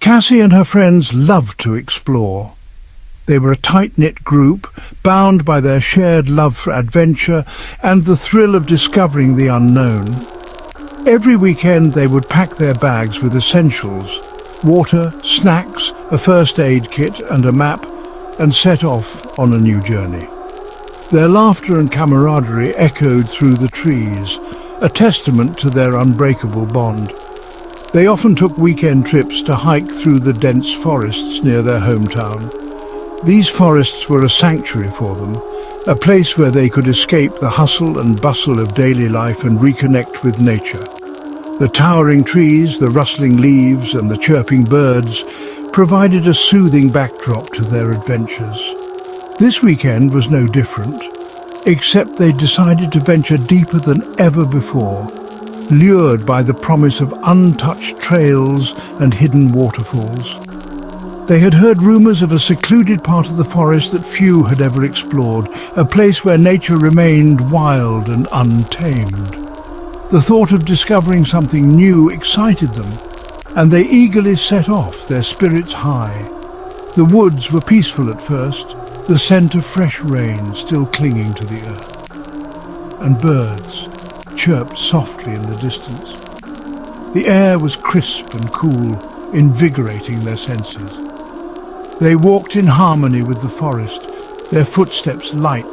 Cassie and her friends loved to explore. They were a tight-knit group, bound by their shared love for adventure and the thrill of discovering the unknown. Every weekend they would pack their bags with essentials: water, snacks, a first aid kit and a map, and set off on a new journey. Their laughter and camaraderie echoed through the trees, a testament to their unbreakable bond. They often took weekend trips to hike through the dense forests near their hometown. These forests were a sanctuary for them, a place where they could escape the hustle and bustle of daily life and reconnect with nature. The towering trees, the rustling leaves, and the chirping birds provided a soothing backdrop to their adventures. This weekend was no different, except they decided to venture deeper than ever before, lured by the promise of untouched trails and hidden waterfalls. They had heard rumors of a secluded part of the forest that few had ever explored, a place where nature remained wild and untamed. The thought of discovering something new excited them, and they eagerly set off, their spirits high. The woods were peaceful at first, the scent of fresh rain still clinging to the earth. And birds chirped softly in the distance. The air was crisp and cool, invigorating their senses. They walked in harmony with the forest, their footsteps light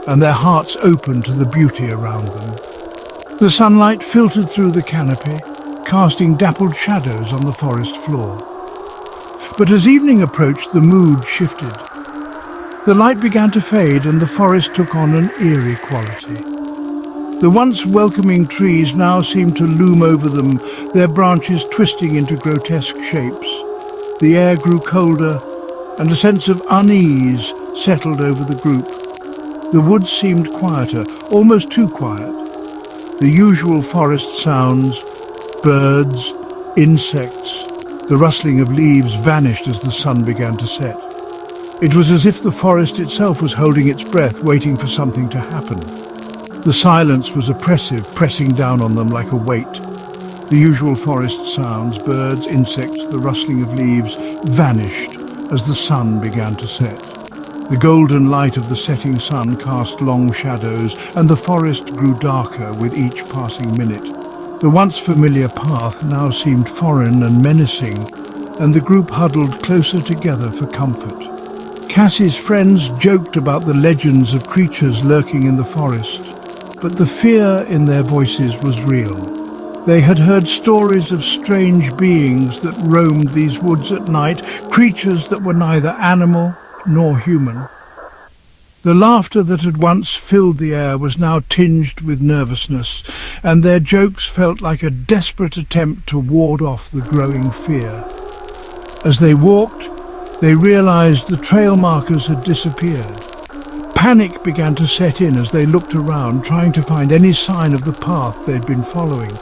and their hearts open to the beauty around them. The sunlight filtered through the canopy, casting dappled shadows on the forest floor. But as evening approached, the mood shifted. The light began to fade and the forest took on an eerie quality. The once welcoming trees now seemed to loom over them, their branches twisting into grotesque shapes. The air grew colder, and a sense of unease settled over the group. The woods seemed quieter, almost too quiet. The usual forest sounds, birds, insects, the rustling of leaves vanished as the sun began to set. It was as if the forest itself was holding its breath, waiting for something to happen. The silence was oppressive, pressing down on them like a weight. The usual forest sounds, birds, insects, the rustling of leaves, vanished as the sun began to set. The golden light of the setting sun cast long shadows, and the forest grew darker with each passing minute. The once familiar path now seemed foreign and menacing, and the group huddled closer together for comfort. Cassie's friends joked about the legends of creatures lurking in the forest, but the fear in their voices was real. They had heard stories of strange beings that roamed these woods at night, creatures that were neither animal nor human. The laughter that had once filled the air was now tinged with nervousness, and their jokes felt like a desperate attempt to ward off the growing fear. As they walked, they realized the trail markers had disappeared. Panic began to set in as they looked around, trying to find any sign of the path they'd been following.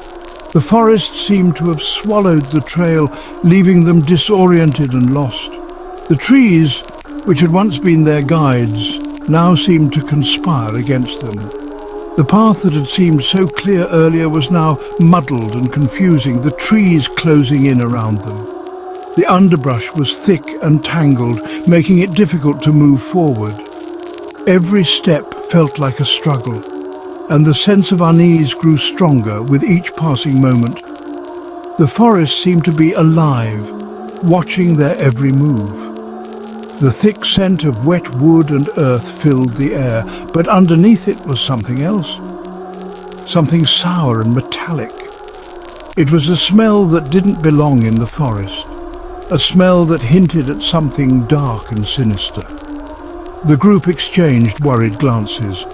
The forest seemed to have swallowed the trail, leaving them disoriented and lost. The trees, which had once been their guides, now seemed to conspire against them. The path that had seemed so clear earlier was now muddled and confusing, the trees closing in around them. The underbrush was thick and tangled, making it difficult to move forward. Every step felt like a struggle, and the sense of unease grew stronger with each passing moment. The forest seemed to be alive, watching their every move. The thick scent of wet wood and earth filled the air, but underneath it was something else. Something sour and metallic. It was a smell that didn't belong in the forest, a smell that hinted at something dark and sinister. The group exchanged worried glances,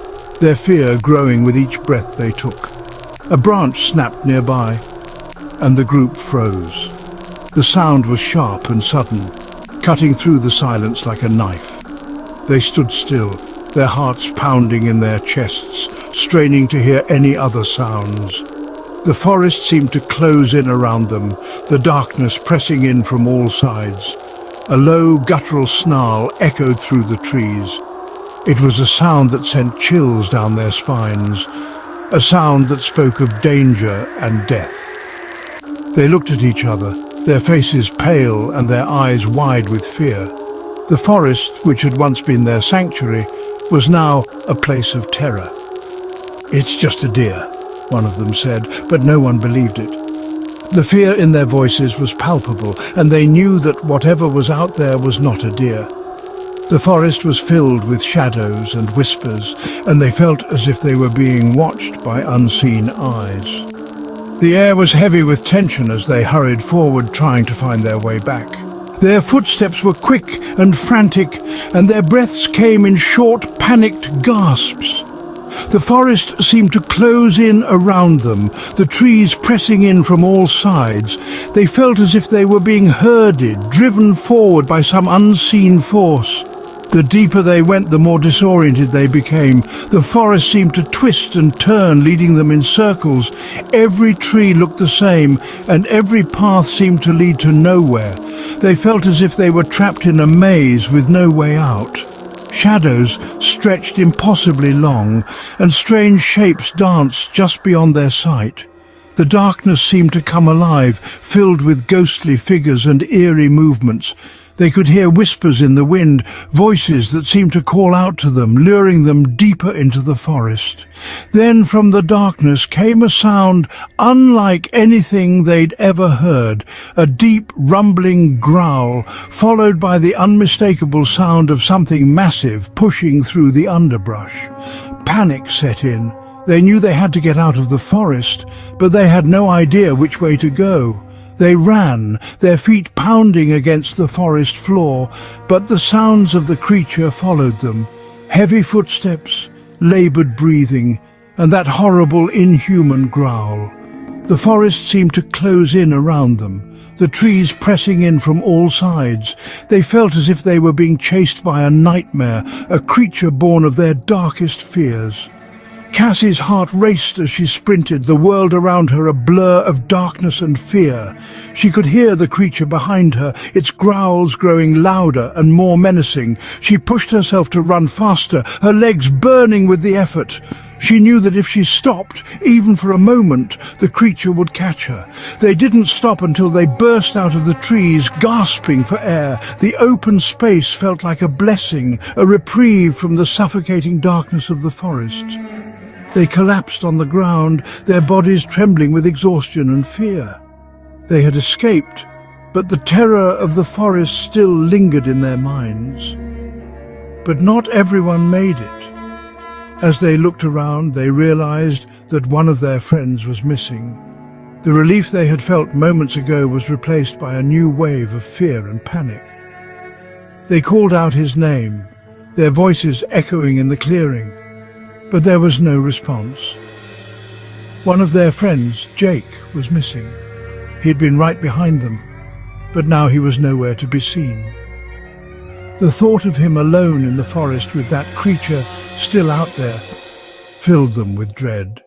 their fear growing with each breath they took. A branch snapped nearby, and the group froze. The sound was sharp and sudden, cutting through the silence like a knife. They stood still, their hearts pounding in their chests, straining to hear any other sounds. The forest seemed to close in around them, the darkness pressing in from all sides. A low, guttural snarl echoed through the trees. It was a sound that sent chills down their spines, a sound that spoke of danger and death. They looked at each other, their faces pale and their eyes wide with fear. The forest, which had once been their sanctuary, was now a place of terror. "It's just a deer," one of them said, but no one believed it. The fear in their voices was palpable, and they knew that whatever was out there was not a deer. The forest was filled with shadows and whispers, and they felt as if they were being watched by unseen eyes. The air was heavy with tension as they hurried forward, trying to find their way back. Their footsteps were quick and frantic, and their breaths came in short, panicked gasps. The forest seemed to close in around them, the trees pressing in from all sides. They felt as if they were being herded, driven forward by some unseen force. The deeper they went, the more disoriented they became. The forest seemed to twist and turn, leading them in circles. Every tree looked the same, and every path seemed to lead to nowhere. They felt as if they were trapped in a maze with no way out. Shadows stretched impossibly long, and strange shapes danced just beyond their sight. The darkness seemed to come alive, filled with ghostly figures and eerie movements. They could hear whispers in the wind, voices that seemed to call out to them, luring them deeper into the forest. Then from the darkness came a sound unlike anything they'd ever heard, a deep, rumbling growl, followed by the unmistakable sound of something massive pushing through the underbrush. Panic set in. They knew they had to get out of the forest, but they had no idea which way to go. They ran, their feet pounding against the forest floor, but the sounds of the creature followed them. Heavy footsteps, laboured breathing, and that horrible, inhuman growl. The forest seemed to close in around them, the trees pressing in from all sides. They felt as if they were being chased by a nightmare, a creature born of their darkest fears. Cassie's heart raced as she sprinted, the world around her a blur of darkness and fear. She could hear the creature behind her, its growls growing louder and more menacing. She pushed herself to run faster, her legs burning with the effort. She knew that if she stopped, even for a moment, the creature would catch her. They didn't stop until they burst out of the trees, gasping for air. The open space felt like a blessing, a reprieve from the suffocating darkness of the forest. They collapsed on the ground, their bodies trembling with exhaustion and fear. They had escaped, but the terror of the forest still lingered in their minds. But not everyone made it. As they looked around, they realized that one of their friends was missing. The relief they had felt moments ago was replaced by a new wave of fear and panic. They called out his name, their voices echoing in the clearing. But there was no response. One of their friends, Jake, was missing. He'd been right behind them, but now he was nowhere to be seen. The thought of him alone in the forest with that creature still out there filled them with dread.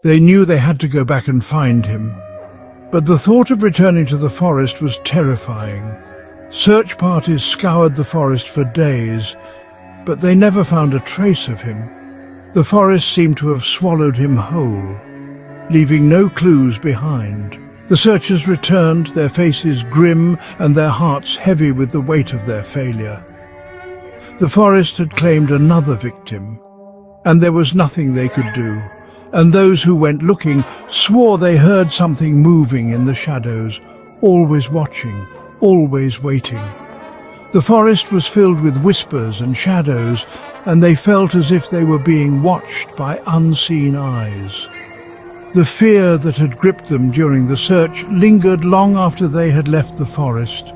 They knew they had to go back and find him, but the thought of returning to the forest was terrifying. Search parties scoured the forest for days, but they never found a trace of him. The forest seemed to have swallowed him whole, leaving no clues behind. The searchers returned, their faces grim and their hearts heavy with the weight of their failure. The forest had claimed another victim, and there was nothing they could do. And those who went looking swore they heard something moving in the shadows, always watching, always waiting. The forest was filled with whispers and shadows, and they felt as if they were being watched by unseen eyes. The fear that had gripped them during the search lingered long after they had left the forest.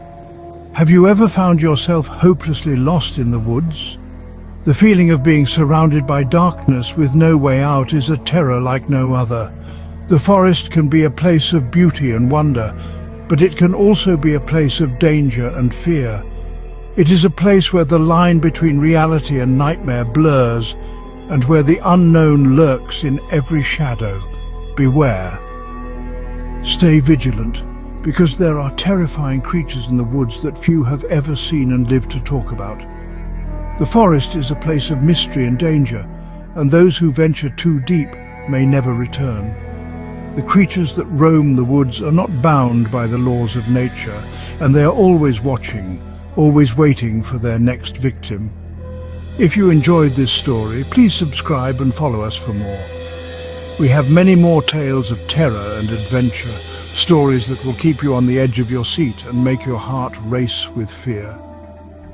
Have you ever found yourself hopelessly lost in the woods? The feeling of being surrounded by darkness with no way out is a terror like no other. The forest can be a place of beauty and wonder, but it can also be a place of danger and fear. It is a place where the line between reality and nightmare blurs, and where the unknown lurks in every shadow. Beware. Stay vigilant, because there are terrifying creatures in the woods that few have ever seen and lived to talk about. The forest is a place of mystery and danger, and those who venture too deep may never return. The creatures that roam the woods are not bound by the laws of nature, and they are always watching, always waiting for their next victim. If you enjoyed this story, please subscribe and follow us for more. We have many more tales of terror and adventure, stories that will keep you on the edge of your seat and make your heart race with fear.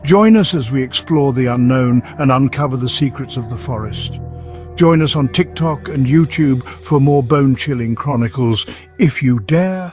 Join us as we explore the unknown and uncover the secrets of the forest. Join us on TikTok and YouTube for more bone-chilling chronicles. If you dare,